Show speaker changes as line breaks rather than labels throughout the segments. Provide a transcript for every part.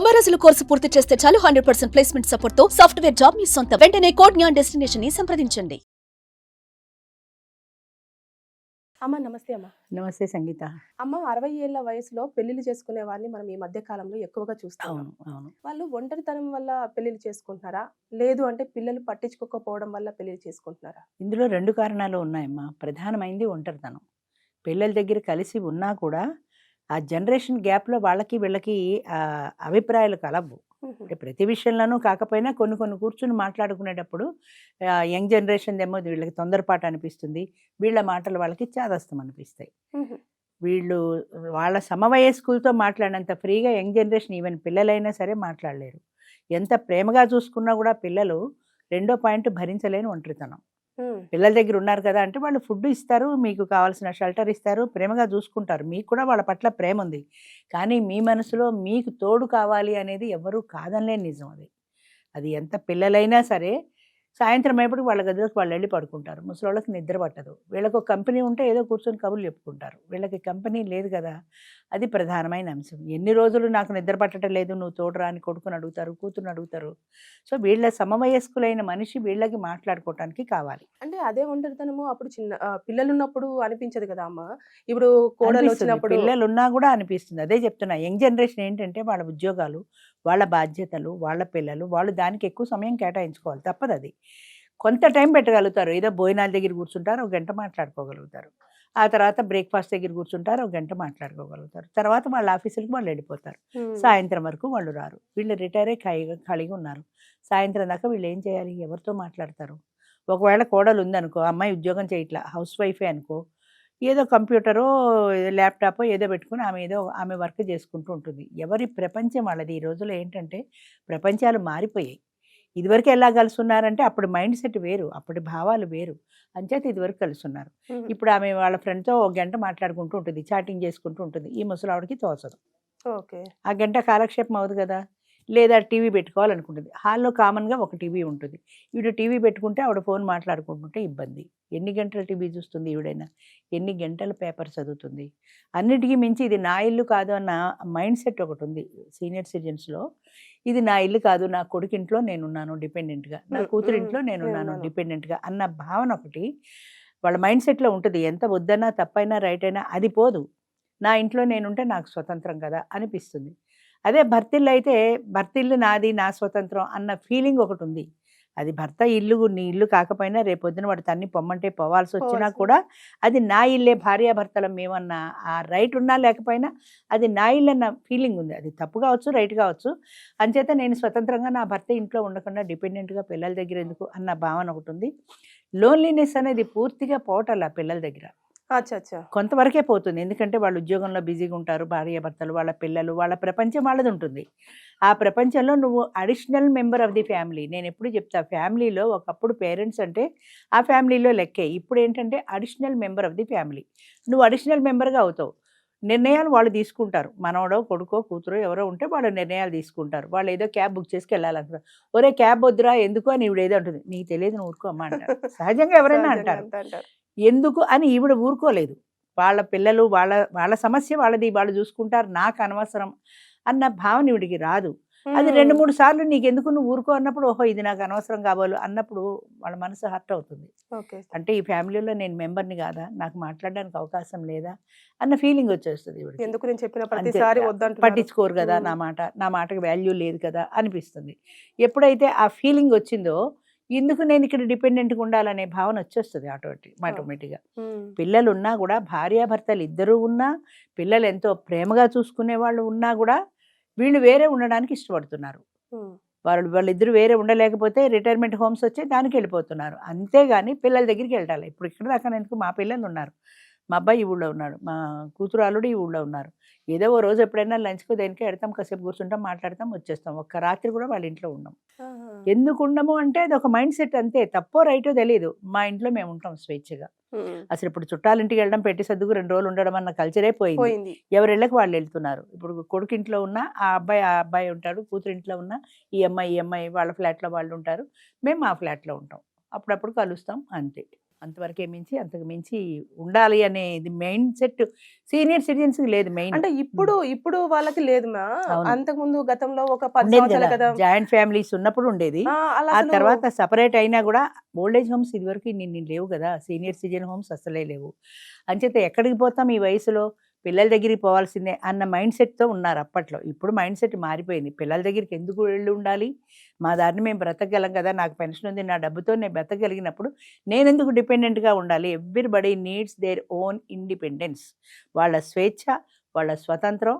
90 రోజుల కోర్సు పూర్తి చేస్తే చాలు 100% ప్లేస్మెంట్ సపోర్ట్ తో సాఫ్ట్వేర్ జాబ్ మీ సొంతం. వెంటనే కోడ్ జ్ఞాన్ డెస్టినేషన్ ని సంప్రదించండి.
అమ్మ నమస్తే అమ్మ.
నమస్తే సంగీత.
అమ్మ 60 ఏళ్ల వయసులో పెళ్లిళ్ళు చేసుకునే వారిని మనం ఈ మధ్య కాలంలో ఎక్కువగా చూస్తాం.
అవును.
వాళ్ళు ఒంటరితనం వల్ల పెళ్లిళ్ళు చేసుకుంటున్నారా, లేదు అంటే పిల్లలు పట్టించుకోకపోవడం వల్ల పెళ్లిళ్ళు చేసుకుంటున్నారా?
ఇందులో 2 కారణాలు ఉన్నాయమ్మా. ప్రధానమైంది ఒంటరితనం. పిల్లల దగ్గర కలిసి ఉన్నా కూడా ఆ జనరేషన్ గ్యాప్లో వాళ్ళకి వీళ్ళకి అభిప్రాయాలు కలవు. అంటే ప్రతి విషయంలోనూ కాకపోయినా కొన్ని కూర్చుని మాట్లాడుకునేటప్పుడు యంగ్ జనరేషన్ ఏమో వీళ్ళకి తొందరపాటు అనిపిస్తుంది, వీళ్ళ మాటలు వాళ్ళకి చాదస్తం అనిపిస్తాయి. వీళ్ళు వాళ్ళ సమవయస్కులతో మాట్లాడినంత ఫ్రీగా యంగ్ జనరేషన్ ఈవెన్ పిల్లలైనా సరే మాట్లాడలేరు. ఎంత ప్రేమగా చూసుకున్నా కూడా పిల్లలు రెండో పాయింట్ భరించలేని ఒంటరితనం. పిల్లల దగ్గర ఉన్నారు కదా అంటే వాళ్ళు ఫుడ్ ఇస్తారు, మీకు కావాల్సిన షెల్టర్ ఇస్తారు, ప్రేమగా చూసుకుంటారు, మీకు కూడా వాళ్ళ పట్ల ప్రేమ ఉంది. కానీ మీ మనసులో మీకు తోడు కావాలి అనేది ఎవరూ కాదనలేని నిజం. అది ఎంత పిల్లలైనా సరే సాయంత్రం అయినప్పుడు వాళ్ళ గదిలోకి వాళ్ళు వెళ్ళి పడుకుంటారు. ముసలోళ్ళకి నిద్ర పట్టదు. వీళ్ళకు ఒక కంపెనీ ఉంటే ఏదో కూర్చొని కబుర్లు చెప్పుకుంటారు. వీళ్ళకి కంపెనీ లేదు కదా, అది ప్రధానమైన అంశం. ఎన్ని రోజులు నాకు నిద్ర పట్టడం లేదు, నువ్వు తోడురా అని కొడుకుని అడుగుతారు, కూతురుని అడుగుతారు. సో వీళ్ళ సమవయస్కులైన మనిషి వీళ్ళకి మాట్లాడుకోవటానికి కావాలి.
అంటే అదే ఒంటరితనము అప్పుడు చిన్న పిల్లలు ఉన్నప్పుడు అనిపించదు కదా అమ్మ, ఇప్పుడు కోడలు వచ్చినప్పుడు
పిల్లలు ఉన్నా కూడా అనిపిస్తుంది. అదే చెప్తున్నా, యంగ్ జనరేషన్ ఏంటంటే వాళ్ళ ఉద్యోగాలు, వాళ్ళ బాధ్యతలు, వాళ్ళ పిల్లలు, వాళ్ళు దానికి ఎక్కువ సమయం కేటాయించుకోవాలి. తప్పదు. అది కొంత టైం పెట్టగలుగుతారు. ఏదో భోజనాల దగ్గర కూర్చుంటారు, ఒక గంట మాట్లాడుకోగలుగుతారు. ఆ తర్వాత బ్రేక్ఫాస్ట్ దగ్గర కూర్చుంటారు, ఒక గంట మాట్లాడుకోగలుగుతారు. తర్వాత వాళ్ళ ఆఫీసులకు వాళ్ళు వెళ్ళిపోతారు. సాయంత్రం వరకు వాళ్ళు రారు. వీళ్ళు రిటైర్ అయ్యి ఖాళీగా ఉన్నారు. సాయంత్రం దాకా వీళ్ళు ఏం చేయాలి, ఎవరితో మాట్లాడతారు? ఒకవేళ కోడలు ఉందనుకో, అమ్మాయి ఉద్యోగం చేయట్లా, హౌస్ వైఫే అనుకో, ఏదో కంప్యూటరో ల్యాప్టాపో ఏదో పెట్టుకుని ఆమె వర్క్ చేసుకుంటూ ఉంటుంది. ఎవరి ప్రపంచం వాళ్ళది. ఈ రోజుల్లో ఏంటంటే ప్రపంచాలు మారిపోయాయి. ఇదివరకు ఎలా కలుసున్నారంటే అప్పుడు మైండ్ సెట్ వేరు, అప్పటి భావాలు వేరు. అంచేత ఇదివరకు కలుసున్నారు. ఇప్పుడు ఆమె వాళ్ళ ఫ్రెండ్తో ఒక గంట మాట్లాడుకుంటూ ఉంటుంది, చాటింగ్ చేసుకుంటూ ఉంటుంది. ఈ ముసలావిడికి తోచదు. ఆ గంట కాలక్షేపం అవుతుంది కదా. లేదా టీవీ పెట్టుకోవాలనుకుంటుంది. హాల్లో కామన్గా ఒక టీవీ ఉంటుంది. ఈవిడ టీవీ పెట్టుకుంటే ఆవిడ ఫోన్ మాట్లాడుకుంటుంటే ఇబ్బంది. ఎన్ని గంటల టీవీ చూస్తుంది ఈవిడైనా, ఎన్ని గంటల పేపర్ చదువుతుంది? అన్నిటికీ మించి ఇది నా ఇల్లు కాదు అన్న మైండ్ సెట్ ఒకటి ఉంది సీనియర్ సిటిజన్స్లో. ఇది నా ఇల్లు కాదు, నా కొడుకు ఇంట్లో నేనున్నాను డిపెండెంట్గా, నా కూతురు ఇంట్లో నేనున్నాను డిపెండెంట్గా అన్న భావన ఒకటి వాళ్ళ మైండ్ సెట్లో ఉంటుంది. ఎంత వద్దన్నా తప్పైనా రైట్ అయినా అది పోదు. నా ఇంట్లో నేనుంటే నాకు స్వతంత్రం కదా అనిపిస్తుంది. అదే భర్తిల్లు అయితే భర్తిల్లు నాది, నా స్వతంత్రం అన్న ఫీలింగ్ ఒకటి ఉంది. అది భర్త ఇల్లు నీ ఇల్లు కాకపోయినా రేపొద్దున వాడు తన్ని పొమ్మంటే పోవాల్సి వచ్చినా కూడా అది నా ఇల్లే, భార్యాభర్తలం మేమన్నా ఆ రైట్ ఉన్నా లేకపోయినా అది నా ఇల్లు అన్న ఫీలింగ్ ఉంది. అది తప్పు కావచ్చు, రైట్ కావచ్చు. అంచేత నేను స్వతంత్రంగా నా భర్త ఇంట్లో ఉండకుండా డిపెండెంట్గా పిల్లల దగ్గర ఎందుకు అన్న భావన ఒకటి ఉంది. లోన్లీనెస్ అనేది పూర్తిగా పోవటల్లా పిల్లల దగ్గర. కొంతవరకే పోతుంది. ఎందుకంటే వాళ్ళు ఉద్యోగంలో బిజీగా ఉంటారు, భార్యాభర్తలు, వాళ్ళ పిల్లలు, వాళ్ళ ప్రపంచం వాళ్ళది ఉంటుంది. ఆ ప్రపంచంలో నువ్వు additional member of the family. నేను ఎప్పుడు చెప్తా, ఫ్యామిలీలో ఒకప్పుడు పేరెంట్స్ అంటే ఆ ఫ్యామిలీలో లెక్కే. ఇప్పుడు ఏంటంటే additional member of the family. నువ్వు అడిషనల్ మెంబర్గా అవుతావు. నిర్ణయాలు వాళ్ళు తీసుకుంటారు. మనవడో కొడుకో కూతురో ఎవరో ఉంటే వాళ్ళు నిర్ణయాలు తీసుకుంటారు. వాళ్ళు ఏదో క్యాబ్ బుక్ చేసుకు వెళ్ళాలంటారు. ఒరే క్యాబ్ వద్దురా ఎందుకు అని ఈవిడ ఏదో ఉంటుంది. నీకు తెలియదు, నువ్వు ఊరుకో అమ్మ అంటారు. సహజంగా ఎవరైనా అంటారు. ఎందుకు అని ఈవిడ ఊరుకోలేదు. వాళ్ళ పిల్లలు వాళ్ళ సమస్య వాళ్ళది, వాళ్ళు చూసుకుంటారు, నాకు అనవసరం అన్న భావన ఈవిడికి రాదు. అది 2-3 సార్లు నీకెందుకు, నువ్వు ఊరుకో అన్నప్పుడు ఓహో ఇది నాకు అనవసరం కావాలి అన్నప్పుడు వాళ్ళ మనసు హర్ట్ అవుతుంది. అంటే ఈ ఫ్యామిలీలో నేను మెంబర్ని కాదా, నాకు మాట్లాడడానికి అవకాశం లేదా అన్న ఫీలింగ్ వచ్చేస్తుంది.
ఎందుకు నేను చెప్పిన ప్రతిసారి
పట్టించుకోరు కదా, నా మాటకి వాల్యూ లేదు కదా అనిపిస్తుంది. ఎప్పుడైతే ఆ ఫీలింగ్ వచ్చిందో ఎందుకు నేను ఇక్కడ డిపెండెంట్గా ఉండాలనే భావన వచ్చేస్తుంది ఆటోమేటిక్గా. పిల్లలు ఉన్నా కూడా, భార్యాభర్తలు ఇద్దరు ఉన్నా, పిల్లలు ఎంతో ప్రేమగా చూసుకునే వాళ్ళు ఉన్నా కూడా వీళ్ళు వేరే ఉండడానికి ఇష్టపడుతున్నారు. వాళ్ళిద్దరు వేరే ఉండలేకపోతే రిటైర్మెంట్ హోమ్స్ వచ్చి దానికి వెళ్ళిపోతున్నారు. అంతేగాని పిల్లల దగ్గరికి వెళ్ళాలి. ఇప్పుడు ఇక్కడ దాకా ఎందుకు, మా పిల్లలు ఉన్నారు, మా అబ్బాయి ఈ ఊళ్ళో ఉన్నాడు, మా కూతురు అల్లుడు ఈ ఊళ్ళో ఉన్నారు. ఏదో ఓ రోజు ఎప్పుడైనా లంచ్కు దేనికే వెళ్తాం, కాసేపు కూర్చుంటాం, మాట్లాడతాం, వచ్చేస్తాం. ఒక్క రాత్రి కూడా వాళ్ళ ఇంట్లో ఉన్నాం. ఎందుకు ఉండము అంటే అది ఒక మైండ్ సెట్ అంతే. తప్పో రైటో తెలియదు. మా ఇంట్లో మేము ఉంటాం స్వేచ్ఛగా. అసలు ఇప్పుడు చుట్టాలింటికి వెళ్ళడం, పెట్టి సర్దుకు 2 రోజులు ఉండడం అన్న కల్చరే పోయింది. ఎవరిళ్ళకి వాళ్ళు వెళ్తున్నారు. ఇప్పుడు కొడుకు ఇంట్లో ఉన్నా ఆ అబ్బాయి ఉంటాడు, కూతురు ఇంట్లో ఉన్నా ఈ అమ్మాయి వాళ్ళ ఫ్లాట్లో వాళ్ళు ఉంటారు, మేము మా ఫ్లాట్లో ఉంటాం. అప్పుడప్పుడు కలుస్తాం, అంతే. అంతవరకే మించి అంతకు మించి ఉండాలి అనేది మైండ్ సెట్ సీనియర్ సిటిజన్స్ లేదు. మెయిన్
అంటే ఇప్పుడు వాళ్ళకి లేదు మా
అవును.
అంతకు ముందు గతంలో ఒక 10
ఉండేది
సంవత్సరాల
కదా,
కదా
జాయింట్ ఫ్యామిలీస్ ఉన్నప్పుడు ఉండేది.
అలా
ఆ
అసలు
తర్వాత సపరేట్ అయినా కూడా ఓల్డేజ్ హోమ్స్ ఇదివరకు నిన్ను లేవు కదా, సీనియర్ సిటిజన్ హోమ్స్ అసలే లేవు. అంచేత ఎక్కడికి పోతాం ఈ వయసులో, పిల్లల దగ్గరికి పోవాల్సిందే అన్న మైండ్ సెట్తో ఉన్నారు అప్పట్లో. ఇప్పుడు మైండ్ సెట్ మారిపోయింది. పిల్లల దగ్గరికి ఎందుకు వెళ్ళి ఉండాలి, మా దారిని మేము బ్రతకగలం కదా, నాకు పెన్షన్ ఉంది, నా డబ్బుతో నేను బ్రతకగలిగినప్పుడు నేను ఎందుకు డిపెండెంట్గా ఉండాలి. Everybody needs their own independence. వాళ్ళ స్వేచ్ఛ, వాళ్ళ స్వతంత్రం.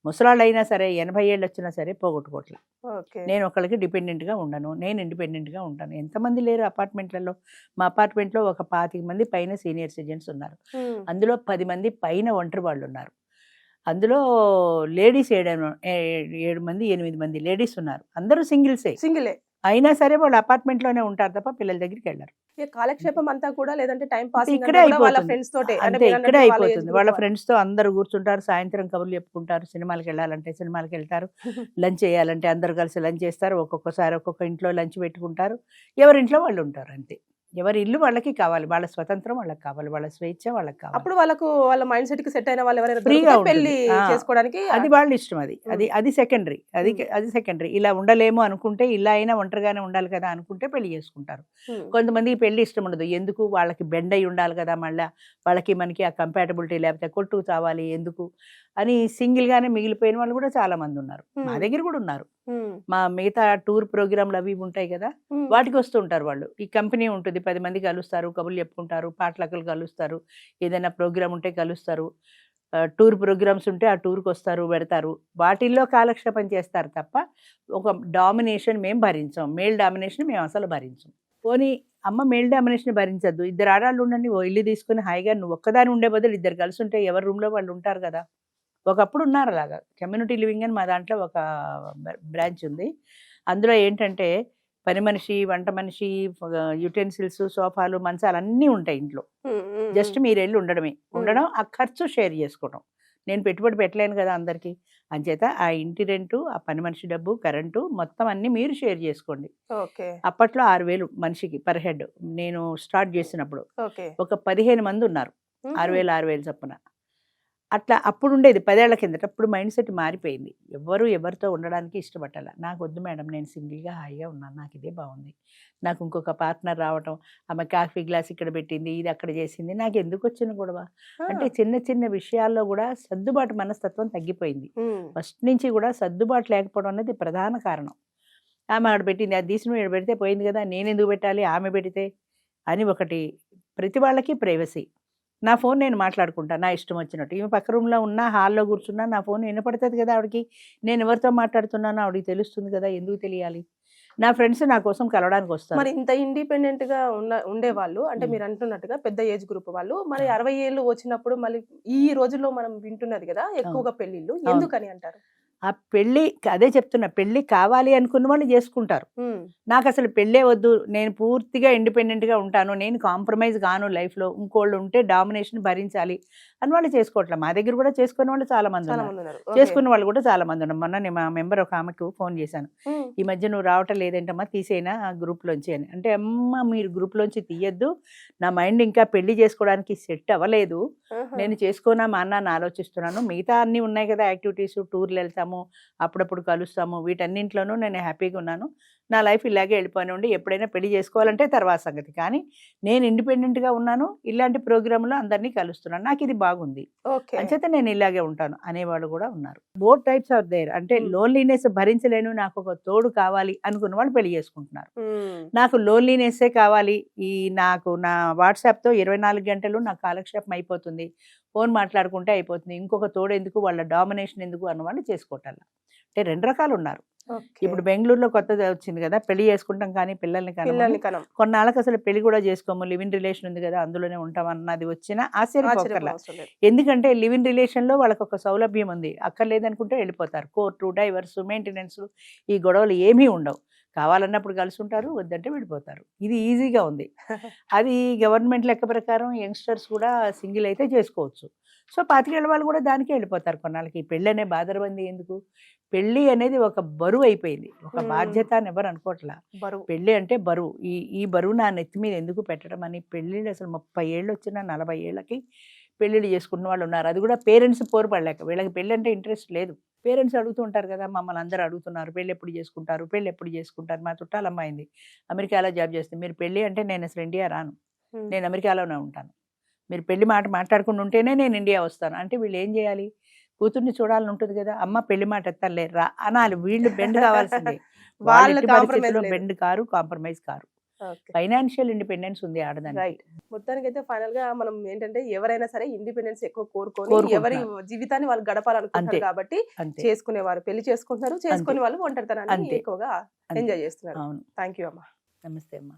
ముసలాళ్ళు అయినా సరే 80 ఏళ్ళు వచ్చినా సరే పోగొట్టుకోవట్లేదు.
ఓకే
నేను ఒకళ్ళకి డిపెండెంట్గా ఉండను, నేను ఇండిపెండెంట్గా ఉంటాను. ఎంతమంది లేరు అపార్ట్మెంట్లలో. మా అపార్ట్మెంట్లో ఒక 25 మంది పైన సీనియర్ సిటిజన్స్ ఉన్నారు. అందులో 10 మంది పైన ఒంటరి వాళ్ళు ఉన్నారు. అందులో లేడీస్ 7 మంది 8 మంది లేడీస్ ఉన్నారు. అందరూ సింగిల్సే.
సింగిలే
అయినా సరే వాళ్ళు అపార్ట్మెంట్లోనే ఉంటారు తప్ప పిల్లల దగ్గరికి వెళ్ళరు.
కాలక్షేపం అంతా కూడా లేదంటే టైం పాసింగ్
ఇక్కడే
వాళ్ళ
అయిపోతుంది.
ఫ్రెండ్స్ తోటే అంటే
అంతే,
మీరు
ఇక్కడే
అన్నట్టు వాళ్ళ age
అయిపోతుంది.
group
వాళ్ళ
వాళ్ళు.
ఫ్రెండ్స్తో అందరూ కూర్చుంటారు, సాయంత్రం కబుర్లు చెప్పుకుంటారు, సినిమాలకు వెళ్ళాలంటే సినిమాలకు వెళ్తారు, లంచ్ చేయాలంటే అందరు కలిసి లంచ్ చేస్తారు. ఒక్కొక్కసారి ఒక్కొక్క ఇంట్లో లంచ్ పెట్టుకుంటారు. ఎవరింట్లో వాళ్ళు ఉంటారు. అంతే. ఎవరి ఇల్లు వాళ్ళకి కావాలి, వాళ్ళ స్వతంత్రం వాళ్ళకి కావాలి, వాళ్ళ స్వేచ్ఛ వాళ్ళకి కావాలి.
అప్పుడు వాళ్ళకు వాళ్ళ మైండ్ సెట్ కి సెట్ అయిన వాళ్ళు ఎవరైనా
ఫ్రీగా
దొరికితే
ఉంటుంది.
పెళ్లి చేసుకోవడానికి
అది వాళ్ళ ఇష్టం. అది సెకండరీ. అది సెకండరీ. ఇలా ఉండలేము అనుకుంటే, ఇలా అయినా ఒంటరిగానే ఉండాలి కదా అనుకుంటే పెళ్లి చేసుకుంటారు. కొంతమందికి పెళ్లి ఇష్టం ఉండదు. ఎందుకు, వాళ్ళకి బెండ్ అయి ఉండాలి కదా, మళ్ళీ వాళ్ళకి మనకి ఆ కంపాటబిలిటీ లేకపోతే కొట్టుకు చావాలి ఎందుకు అని సింగిల్గానే మిగిలిపోయిన వాళ్ళు కూడా చాలా మంది ఉన్నారు. మా దగ్గర కూడా ఉన్నారు. మా మిగతా టూర్ ప్రోగ్రాంలు అవి ఉంటాయి కదా, వాటికి వస్తూ ఉంటారు వాళ్ళు. ఈ కంపెనీ ఉంటుంది, 10 మంది కలుస్తారు, కబుర్లు చెప్పుకుంటారు, పాటలకలు కలుస్తారు, ఏదైనా ప్రోగ్రామ్ ఉంటే కలుస్తారు, టూర్ ప్రోగ్రామ్స్ ఉంటే ఆ టూర్కి వస్తారు, పెడతారు. వాటిల్లో కాలక్షేపం చేస్తారు తప్ప ఒక డామినేషన్ మేము భరించాం. మేల్ డామినేషన్ మేము అసలు భరించాం. పోనీ అమ్మ మేల్ డామినేషన్ భరించద్దు, 2 ఆడాళ్ళు ఉండండి, ఓ ఇల్లు తీసుకుని హాయిగా నువ్వు ఒక్కదాని ఉండే బదులు 2 కలిసి ఉంటే ఎవరి రూమ్లో వాళ్ళు ఉంటారు కదా. ఒకప్పుడు ఉన్నారు అలాగా. కమ్యూనిటీ లివింగ్ అని మా దాంట్లో ఒక బ్రాంచ్ ఉంది. అందులో ఏంటంటే పని మనిషి, వంట మనిషి, యుటెన్సిల్స్, సోఫాలు, మంచాలు అన్నీ ఉంటాయి ఇంట్లో. జస్ట్ మీరు వెళ్ళి ఉండడం, ఆ ఖర్చు షేర్ చేసుకోవడం. నేను పెట్టుబడి పెట్టలేను కదా అందరికీ. అంచేత ఆ ఇంటి రెంటు, ఆ పని మనిషి డబ్బు, కరెంటు మొత్తం అన్నీ మీరు షేర్ చేసుకోండి. అప్పట్లో 6,000 మనిషికి పర్ హెడ్ నేను స్టార్ట్ చేసినప్పుడు. ఒక 15 మంది ఉన్నారు, 6,000 చొప్పున. అట్లా అప్పుడు ఉండేది 10 ఏళ్ల కిందట. అప్పుడు మైండ్ సెట్ మారిపోయింది. ఎవరితో ఉండడానికి ఇష్టపట్టాల. నాకు వద్దు మేడం, నేను సింగిల్గా హాయిగా ఉన్నాను, నాకు ఇదే బాగుంది. నాకు ఇంకొక పార్ట్నర్ రావటం, ఆమె కాఫీ గ్లాస్ ఇక్కడ పెట్టింది, ఇది అక్కడ చేసింది, నాకు ఎందుకు వచ్చిన గొడవ అంటే చిన్న చిన్న విషయాల్లో కూడా సర్దుబాటు మనస్తత్వం తగ్గిపోయింది. ఫస్ట్ నుంచి కూడా సర్దుబాటు లేకపోవడం అనేది ప్రధాన కారణం. ఆమె ఆడ పెట్టింది, అది తీసి ఇక్కడ పెడితే పోయింది కదా, నేను ఎందుకు పెట్టాలి, ఆమె పెడితే అని ఒకటి. ప్రతి వాళ్ళకి ప్రైవసీ. నా ఫోన్ నేను మాట్లాడుకుంటాను నా ఇష్టం వచ్చినట్టు. ఈమె పక్క రూమ్లో ఉన్నా, హాల్లో కూర్చున్నా నా ఫోన్ వినపడుతుంది కదా ఆవిడకి. నేను ఎవరితో మాట్లాడుతున్నానో ఆవిడకి తెలుస్తుంది కదా, ఎందుకు తెలియాలి. నా ఫ్రెండ్స్ నా కోసం కలవడానికి వస్తారు.
మరి ఇంత ఇండిపెండెంట్ గా ఉండేవాళ్ళు అంటే మీరు అంటున్నట్టుగా పెద్ద ఏజ్ గ్రూప్ వాళ్ళు మరి 60 ఏళ్ళు వచ్చినప్పుడు మళ్ళీ ఈ రోజుల్లో మనం వింటున్నది కదా ఎక్కువగా పెళ్లిళ్ళు ఎందుకని అంటారు?
ఆ పెళ్ళి, అదే చెప్తున్నా, పెళ్ళి కావాలి అనుకున్న వాళ్ళు చేసుకుంటారు. నాకు అసలు పెళ్ళే వద్దు, నేను పూర్తిగా ఇండిపెండెంట్గా ఉంటాను, నేను కాంప్రమైజ్ కాను లైఫ్లో, ఇంకోళ్ళు ఉంటే డామినేషన్ భరించాలి అని వాళ్ళు చేసుకోవట్లేదు. మా దగ్గర కూడా చేసుకునే వాళ్ళు చాలా మంది ఉన్నారు, చేసుకున్న వాళ్ళు కూడా చాలా మంది ఉన్నారు. మొన్న నేను మా మెంబర్ ఒక ఆమెకు ఫోన్ చేశాను, ఈ మధ్య నువ్వు రావటం లేదంటమ్మా, తీసేనా ఆ గ్రూప్లోంచి అని. అంటే అమ్మ మీరు గ్రూప్లోంచి తీయద్దు, నా మైండ్ ఇంకా పెళ్లి చేసుకోవడానికి సెట్ అవ్వలేదు, నేను చేసుకోనా మా అన్న ఆలోచిస్తున్నాను, మిగతా అన్నీ ఉన్నాయి కదా యాక్టివిటీస్, టూర్లు వెళ్తాము, అప్పుడప్పుడు కలుస్తాము, వీటన్నింటిలోనూ నేను హ్యాపీగా ఉన్నాను, నా లైఫ్ ఇలాగే వెళ్ళిపోయి ఉండి ఎప్పుడైనా పెళ్లి చేసుకోవాలంటే తర్వాత సంగతి, కానీ నేను ఇండిపెండెంట్గా ఉన్నాను, ఇలాంటి ప్రోగ్రాంలో అందరినీ కలుస్తున్నాను, నాకు ఇది బాగుంది, అంచేత నేను ఇలాగే ఉంటాను అనేవాళ్ళు కూడా ఉన్నారు. Both types are there. అంటే లోన్లీనెస్ భరించలేను, నాకు ఒక తోడు కావాలి అనుకున్న వాళ్ళు పెళ్లి చేసుకుంటున్నారు. నాకు లోన్లీనెస్సే కావాలి, నాకు నా వాట్సాప్తో 24 గంటలు నాకు కాలక్షేపం అయిపోతుంది, ఫోన్ మాట్లాడుకుంటే అయిపోతుంది, ఇంకొక తోడు ఎందుకు, వాళ్ళ డామినేషన్ ఎందుకు అన్న వాళ్ళు చేసుకోవటాల. అంటే 2 రకాలు ఉన్నారు. ఇప్పుడు బెంగళూరులో కొత్తది వచ్చింది కదా, పెళ్లి చేసుకుంటాం కానీ పిల్లల్ని కనం, కొన్నాళ్ళకి అసలు పెళ్లి కూడా చేసుకోము, లివ్ ఇన్ రిలేషన్ ఉంది కదా అందులోనే ఉంటాం అన్నది వచ్చినా ఆశ్చర్యపోకర్లా. ఎందుకంటే లివ్ ఇన్ రిలేషన్లో వాళ్ళకి ఒక సౌలభ్యం ఉంది, అక్కర్లేదనుకుంటే వెళ్ళిపోతారు. కోర్టు, డైవర్స్, మెయింటెనెన్స్, ఈ గొడవలు ఏమీ ఉండవు. కావాలన్నప్పుడు కలిసి ఉంటారు, వద్దంటే విడిపోతారు. ఇది ఈజీగా ఉంది. అది గవర్నమెంట్ లెక్క ప్రకారం యంగ్స్టర్స్ కూడా సింగిల్ అయితే చేసుకోవచ్చు. సో 25 ఏళ్ళ వాళ్ళు కూడా దానికే వెళ్ళిపోతారు కొన్నాళ్ళకి. పెళ్ళి అనే బాధరబంది ఎందుకు, పెళ్లి అనేది ఒక బరువు అయిపోయింది, ఒక
మ్మ్.
బాధ్యత అని ఎవరు అనుకోవట్లా.
బరువు.
పెళ్లి అంటే బరువు, ఈ బరువు నా నెత్తి మీద ఎందుకు పెట్టడం అని పెళ్ళిళ్ళు అసలు 30 ఏళ్ళు వచ్చినా 40 ఏళ్ళకి పెళ్ళిళ్ళు చేసుకున్న వాళ్ళు ఉన్నారు. అది కూడా పేరెంట్స్ పోరుపడలేక, వీళ్ళకి పెళ్ళి అంటే ఇంట్రెస్ట్ లేదు. పేరెంట్స్ అడుగుతూ ఉంటారు కదా, మమ్మల్ని అందరూ అడుగుతున్నారు పెళ్ళి ఎప్పుడు చేసుకుంటారు, పెళ్ళి ఎప్పుడు చేసుకుంటారు. మా చుట్టాలు అమ్మాయింది అమెరికాలో జాబ్ చేస్తుంది, మీరు పెళ్ళి అంటే నేను అసలు ఇండియా రాను,
మ్మ్.
నేను అమెరికాలోనే ఉంటాను, మీరు పెళ్లి మాట మాట్లాడుకుని ఉంటేనే నేను ఇండియా వస్తాను అంటే వీళ్ళు ఏం చేయాలి? కూతుర్ని చూడాలని ఉంటుంది కదా, అమ్మ పెళ్లి మాట ఎత్తాలే రా అనాలి. వీళ్ళు బెండ్ కావాల్సిందే.
వాళ్ళ
వాళ్ళ
compromise
పరిస్థితిలో
లేదు.
Bend car, compromise car.
Okay.
Financial independence ఉంది ఆడదానికి.
రైట్. మొత్తానికైతే ఫైనల్ గా మనం ఏంటంటే ఎవరైనా సరే ఇండిపెండెన్స్ ఎక్కువ కోరుకొని
కోరుకుంటున్నారు.
ఎవరి జీవితాన్ని వాళ్ళు గడపాలనుకుంటారు
అంతే.
కాబట్టి
అంతే
చేసుకునేవారు పెళ్లి చేసుకుంటున్నారు, చేసుకునే వాళ్ళు ఒంటరితనాన్ని
అంతే.
ఎక్కువగా
అంతే.
ఎంజాయ్ చేస్తున్నారు.
అవును.
థ్యాంక్ యూ అమ్మా.
నమస్తే అమ్మా.